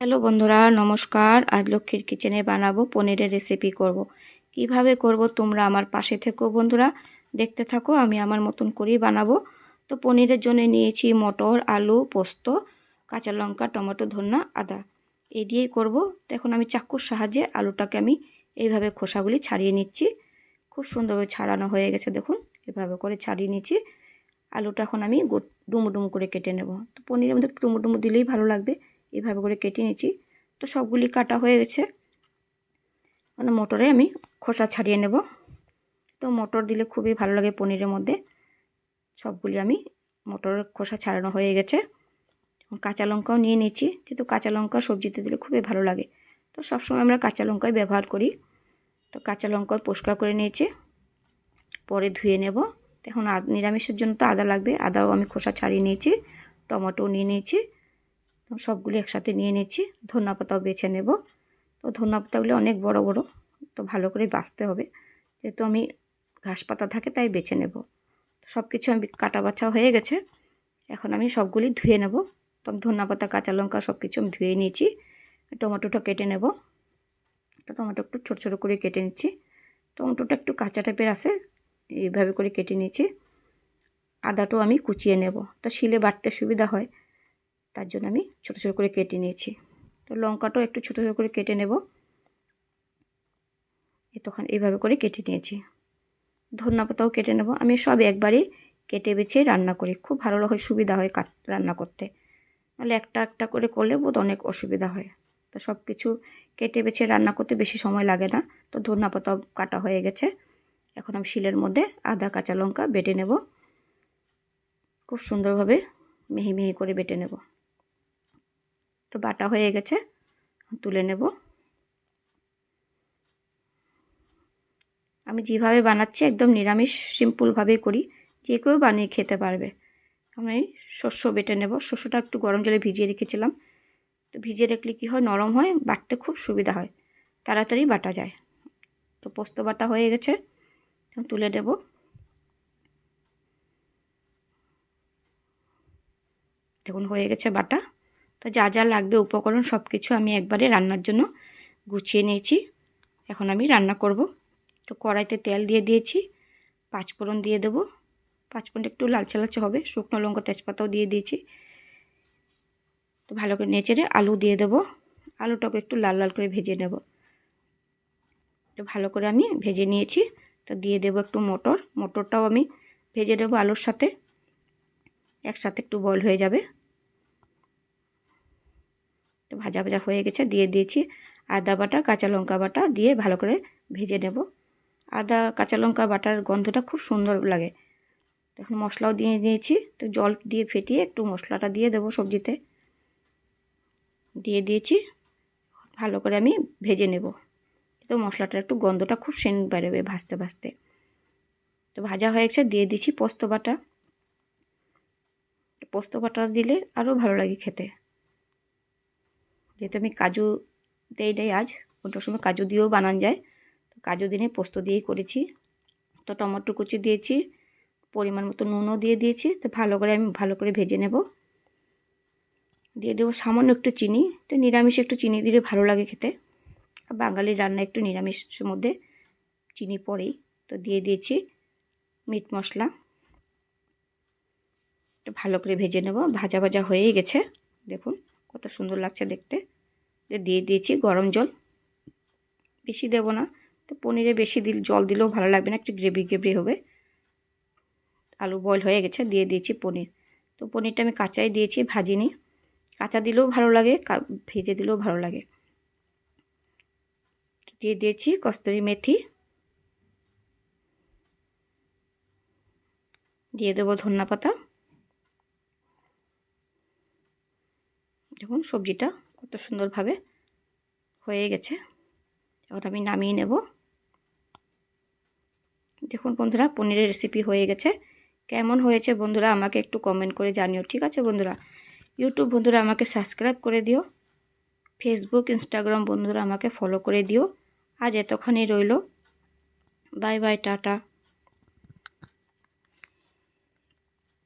Hello বন্ধুরা, নমস্কার। আজ লক্ষ্মীর কিচেনে বানাবো পনিরের রেসিপি করব। কিভাবে করব তোমরা আমার পাশে থেকো বন্ধুরা, দেখতে থাকো। আমি আমার মতন করেই বানাবো। তো পনিরের জন্য নিয়েছি মটর, আলু, পোস্ত, কাঁচা লঙ্কা, টমেটো, ধনিয়া, আদা, এই দিয়েই করব। তো এখন আমি চাকুর সাহায্যে আলুটাকে আমি এইভাবে খোসাগুলি ছাড়িয়ে নিচ্ছি। খুব সুন্দরভাবে ছাড়ানো হয়ে গেছে, দেখুন এভাবে করে ছাড়িয়ে নিচ্ছি। আলুটা এখন আমি ডুমো ডুমো করে কেটে নেব। তো পনিরের মধ্যে ডুমো ডুমো দিলেই ভালো লাগবে। এভাবে করে কেটে নিচ্ছি। তো সবগুলি কাটা হয়ে গেছে। মানে মটরে আমি খোসা ছাড়িয়ে নেব। তো মটর দিলে খুবই ভালো লাগে পনিরের মধ্যে। সবগুলি আমি মটরের খোসা ছাড়ানো হয়ে গেছে। কাঁচা লঙ্কাও নিয়ে নিচ্ছি, যেহেতু কাঁচা লঙ্কা সবজিতে দিলে খুবই ভালো লাগে। তো সবসময় আমরা কাঁচা লঙ্কাই ব্যবহার করি। তো কাঁচা লঙ্কা পরিষ্কার করে নিয়েছি, পরে ধুয়ে নেব। এখন নিরামিষের জন্য তো আদা লাগবে, আদাও আমি খোসা ছাড়িয়ে নিয়েছি। টমেটো নিয়ে নিয়েছি, সবগুলি একসাথে নিয়ে নিচ্ছি। ধনিয়া পাতাও বেছে নেব। তো ধনিয়া পাতাগুলো অনেক বড় বড়, তো ভালো করে বাছতে হবে, যেহেতু আমি ঘাস পাতা থাকে তাই বেছে নেব। তো সব কিছু আমি কাটা বাছা হয়ে গেছে। এখন আমি সবগুলি ধুয়ে নেব। তো ধনিয়া পাতা, কাঁচা লঙ্কা সব কিছু আমি ধুয়ে নিয়েছি। টমেটোটা কেটে নেব। তো টমেটো একটু ছোটো ছোটো করে কেটে নিচ্ছি। টমেটোটা একটু কাঁচা টাইপের আছে, এইভাবে করে কেটে নিয়েছি। আদাটাও আমি কুচিয়ে নেব, তো শিলে বাটতে সুবিধা হয়, তার জন্য আমি ছোটো ছোটো করে কেটে নিয়েছি। তো লঙ্কাটাও একটু ছোটো ছোটো করে কেটে নেব। তখন এইভাবে করে কেটে নিয়েছি। ধনিয়া পাতাও কেটে নেব। আমি সব একবারেই কেটে বেছে রান্না করি, খুব ভালো হয়, সুবিধা হয় রান্না করতে। নাহলে একটা একটা করে করলে বোধ অনেক অসুবিধা হয়। তো সব কিছু কেটে বেছে রান্না করতে বেশি সময় লাগে না। তো ধনিয়া পাতাও কাটা হয়ে গেছে। এখন আমি শিলের মধ্যে আদা, কাঁচা লঙ্কা বেটে নেব। খুব সুন্দরভাবে মিহি মিহি করে বেটে নেব। তো বাটা হয়ে গেছে, তুলে নেব। আমি যেভাবে বানাচ্ছি একদম নিরামিষ সিম্পলভাবেই করি, যে কেউ বানিয়ে খেতে পারবে। আমি শস্য বেটে নেব। শস্যটা একটু গরম জলে ভিজিয়ে রেখেছিলাম। তো ভিজিয়ে রাখলে কী হয়, নরম হয়, বাটতে খুব সুবিধা হয়, তাড়াতাড়ি বাটা যায়। তো পোস্ত বাটা হয়ে গেছে, তুলে দেব। দেখুন হয়ে গেছে বাটা। তো যা যা লাগবে উপকরণ সব কিছু আমি একবারে রান্নার জন্য গুছিয়ে নিয়েছি। এখন আমি রান্না করব। তো কড়াইতে তেল দিয়ে দিয়েছি, পাঁচফোড়ন দিয়ে দেব। পাঁচফোড়নটা একটু লালচে লালচে হবে, শুকনো লঙ্কা, তেজপাতাও দিয়ে দিয়েছি। তো ভালো করে নেড়ে আলু দিয়ে দেব। আলুটাকে একটু লাল লাল করে ভেজে নেব। তো ভালো করে আমি ভেজে নিয়েছি। তো দিয়ে দেব একটু মটর, মটরটাও আমি ভেজে দেবো আলুর সাথে, একসাথে একটু বয়েল হয়ে যাবে। তো ভাজা ভাজা হয়ে গেছে, দিয়ে দিয়েছি আদা বাটা, কাঁচা লঙ্কা বাটা দিয়ে ভালো করে ভেজে নেব। আদা কাঁচা লঙ্কা বাটার গন্ধটা খুব সুন্দর লাগে। এখন মশলাও দিয়ে দিয়েছি। তো জল দিয়ে ফেটিয়ে একটু মশলাটা দিয়ে দেবো সবজিতে, দিয়ে দিয়েছি। ভালো করে আমি ভেজে নেব। তো মশলাটার একটু গন্ধটা খুব সেন্ট বেরোবে ভাজতে ভাজতে। তো ভাজা হয়ে গেছে, দিয়ে দিচ্ছি পোস্ত বাটা। পোস্ত বাটা দিলে আরও ভালো লাগে খেতে, যেহেতু আমি কাজু দেই আজ, ওটার সময় কাজু দিয়েও বানান যায়। তো কাজু দিনে পোস্ত দিয়েই করেছি। তো টমেটো কুচি দিয়েছি, পরিমাণ মতো নুনও দিয়ে দিয়েছি। তো আমি ভালো করে ভেজে নেব। দিয়ে দেবো সামান্য একটু চিনি। তো নিরামিষে একটু চিনি দিলে ভালো লাগে খেতে, বাঙালির রান্না একটু নিরামিষের মধ্যে চিনি পড়েই। তো দিয়ে দিয়েছি মিট মশলা। ভালো করে ভেজে নেব। ভাজা ভাজা হয়েই গেছে, দেখুন কত সুন্দর লাগছে দেখতে। দিয়ে দিয়েছি গরম জল, বেশি দেব না। তো পনিরে বেশি জল দিলেও ভালো লাগবে না, একটু গ্রেভি গ্রেভি হবে। আলু বয়েল হয়ে গেছে, দিয়ে দিয়েছি পনির। তো পনিরটা আমি কাঁচাই দিয়েছি, ভাজিনি। কাঁচা দিলেও ভালো লাগে, ভেজে দিলেও ভালো লাগে। দিয়ে দিয়েছি কস্তুরি মেথি, দিয়ে দেবো ধনিয়া পাতা। দেখুন সবজিটা কত সুন্দরভাবে হয়ে গেছে। এখন আমি নামিয়ে নেব। দেখুন বন্ধুরা, পনিরের রেসিপি হয়ে গেছে। কেমন হয়েছে বন্ধুরা আমাকে একটু কমেন্ট করে জানিও, ঠিক আছে বন্ধুরা। ইউটিউব বন্ধুরা আমাকে সাবস্ক্রাইব করে দিও। ফেসবুক, ইনস্টাগ্রাম বন্ধুরা আমাকে ফলো করে দিও। আজ এতখানি রইল। Bye bye, tata.